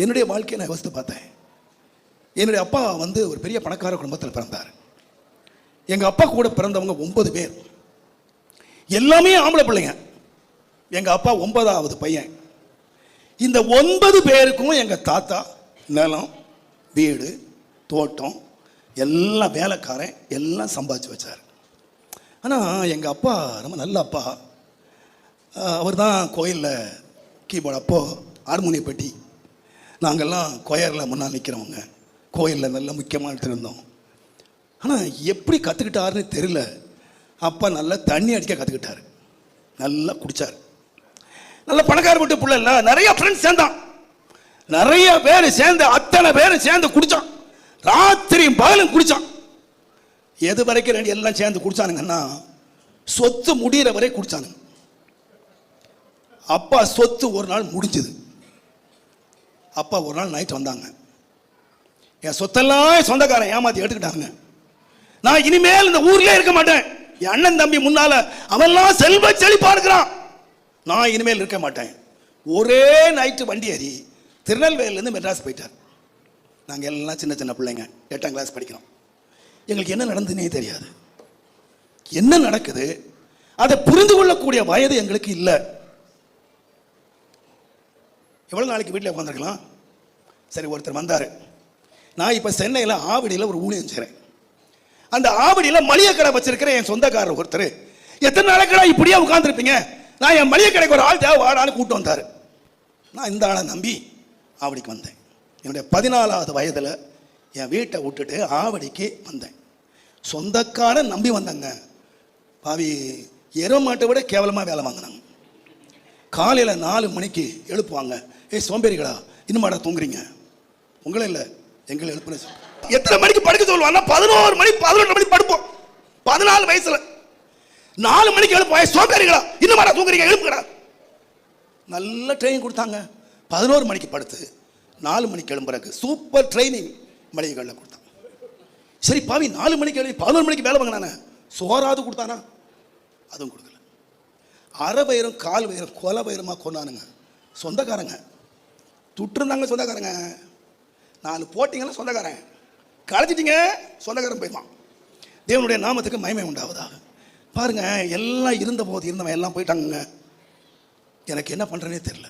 என்னுடைய வாழ்க்கையை நான் யோசித்து பார்த்தேன். என்னுடைய அப்பா வந்து ஒரு பெரிய பணக்கார குடும்பத்தில் பிறந்தார். எங்கள் அப்பா கூட பிறந்தவங்க 9 பேர், எல்லாமே ஆம்பளை பிள்ளைங்க. எங்கள் அப்பா 9வது பையன். இந்த 9 பேருக்கும் எங்கள் தாத்தா நிலம், வீடு, தோட்டம், எல்லாம் வேலைக்காரன் எல்லாம் சம்பாதிச்சு வச்சார். ஆனால் எங்கள் அப்பா ரொம்ப நல்ல அப்பா. அவர் தான் கோயிலில் கீபோர்டு, அப்போது ஹார்மோனிய பெட்டி, நாங்கள்லாம் கொயரில் முன்னால் நிற்கிறவங்க, கோயிலில் நல்ல முக்கியமாக எடுத்துருந்தோம். ஆனால் எப்படி கற்றுக்கிட்டாருன்னு தெரியல. அப்பா நல்லா தண்ணி அடிக்க கற்றுக்கிட்டார், நல்லா குடித்தார். நல்ல பணக்கார வீட்டு பிள்ளை இல்லை, நிறைய ஃப்ரெண்ட்ஸ் சேர்ந்தான், நிறைய பேர் சேர்ந்து, அத்தனை பேரும் சேர்ந்து குடித்தான். ராத்திரியும் பகலும் குடித்தான். எது வரைக்கும் எல்லாம் சேர்ந்து குடித்தானுங்கன்னா சொத்து முடிகிற வரை குடித்தானுங்க. அப்பா சொத்து ஒரு நாள் முடிஞ்சது. அப்பா ஒரு நாள் நைட் வந்தாங்க. என் சொத்தெல்லாம் சொந்தக்காரன் ஏமாத்தி எடுத்துக்கிட்டாங்க. நான் இனிமேல் இந்த ஊர்லயே இருக்க மாட்டேன். என் அண்ணன் தம்பி முன்னால அவெல்லாம் செல்வ செழிப்பா இருக்கிறான், நான் இனிமேல் இருக்க மாட்டேன். ஒரே நைட்டு வண்டி ஏறி திருநெல்வேலியிலேருந்து மெட்ராஸ் போயிட்டார். நாங்கள் எல்லாம் சின்ன சின்ன பிள்ளைங்க, 8ஆம் கிளாஸ் படிக்கிறோம். எங்களுக்கு என்ன நடந்துன்னே தெரியாது. என்ன நடக்குது அதை புரிந்து கொள்ளக்கூடிய வயது எங்களுக்கு இல்லை. எவ்வளோ நாளைக்கு வீட்டில் உட்காந்துருக்கலாம். சரி, ஒருத்தர் வந்தார். நான் இப்போ சென்னையில் ஆவடியில் ஒரு ஊழியம் செய்கிறேன். அந்த ஆவடியில் மளிகை கடை வச்சிருக்கிற என் சொந்தக்காரர் ஒருத்தர், எத்தனை நாளைக்கடா இப்படியே உட்காந்துருப்பீங்க, நான் என் மளிகை கடைக்கு ஒரு ஆள் தேவை வாடான்னு கூப்பிட்டு வந்தார். நான் இந்த ஆளை நம்பி ஆவடிக்கு வந்தேன். என்னுடைய 14வது வயதில் என் வீட்டை விட்டுட்டு ஆவடிக்கு வந்தேன். சொந்தக்காரன் நம்பி வந்தாங்க. பாவி எருவ மாட்டை விட கேவலமாக வேலை வாங்கினாங்க. காலையில் 4 மணிக்கு எழுப்புவாங்க. சோம்பேறிகளா, இன்னுமாடா தூங்குறீங்க? உங்களே இல்லை, எங்களை எழுப்புன. எத்தனை மணிக்கு படுக்க சொல்லுவாங்க? 11 மணி 11 மணி படுப்போம். 14 வயசுல 4 மணிக்கு எழுப்புவாங்க. சோம்பேறிகளா, இன்னுமாடா தூங்குறீங்க, எழுப்புங்கடா. நல்ல ட்ரைனிங் கொடுத்தாங்க. 11 மணிக்கு படுத்து 4 மணிக்கு எழும்புறக்கு சூப்பர் ட்ரைனிங் மளிகைகளில் கொடுத்தாங்க. சரி பாவி, 4 மணிக்கு எழுதி 11 மணிக்கு வேலை வாங்கினானே, சோறாவது கொடுத்தானா? அதுவும் கொடுக்கல. அரை வயிறும் கால் வயிறும் கொலை வயிறுமா கொண்டானுங்க சொந்தக்காரங்க. துட்டுருந்தாங்க சொந்தக்காரங்க. 4 போட்டிங்கன்னா சொந்தக்காரன், களைச்சிட்டிங்க சொந்தக்காரன் போயிடுவான். தேவனுடைய நாமத்துக்கு மகிமை உண்டாவதாக. பாருங்க, எல்லாம் இருந்த போது இருந்தவன் எல்லாம் போயிட்டாங்க. எனக்கு என்ன பண்ணுறேனே தெரியல.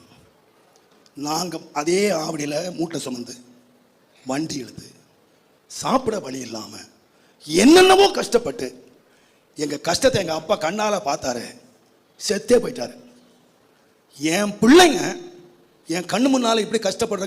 நாங்கள் அதே ஆவடியில் மூட்டை சுமந்து வண்டி எழுது சாப்பிட வழி இல்லாமல் என்னென்னவோ கஷ்டப்பட்டு எங்கள் கஷ்டத்தை எங்கள் அப்பா கண்ணால் பார்த்தாரு, செத்தே போயிட்டாரு. என் பிள்ளைங்க என் கண்ணு முன்னால் இப்படி கஷ்டப்படுற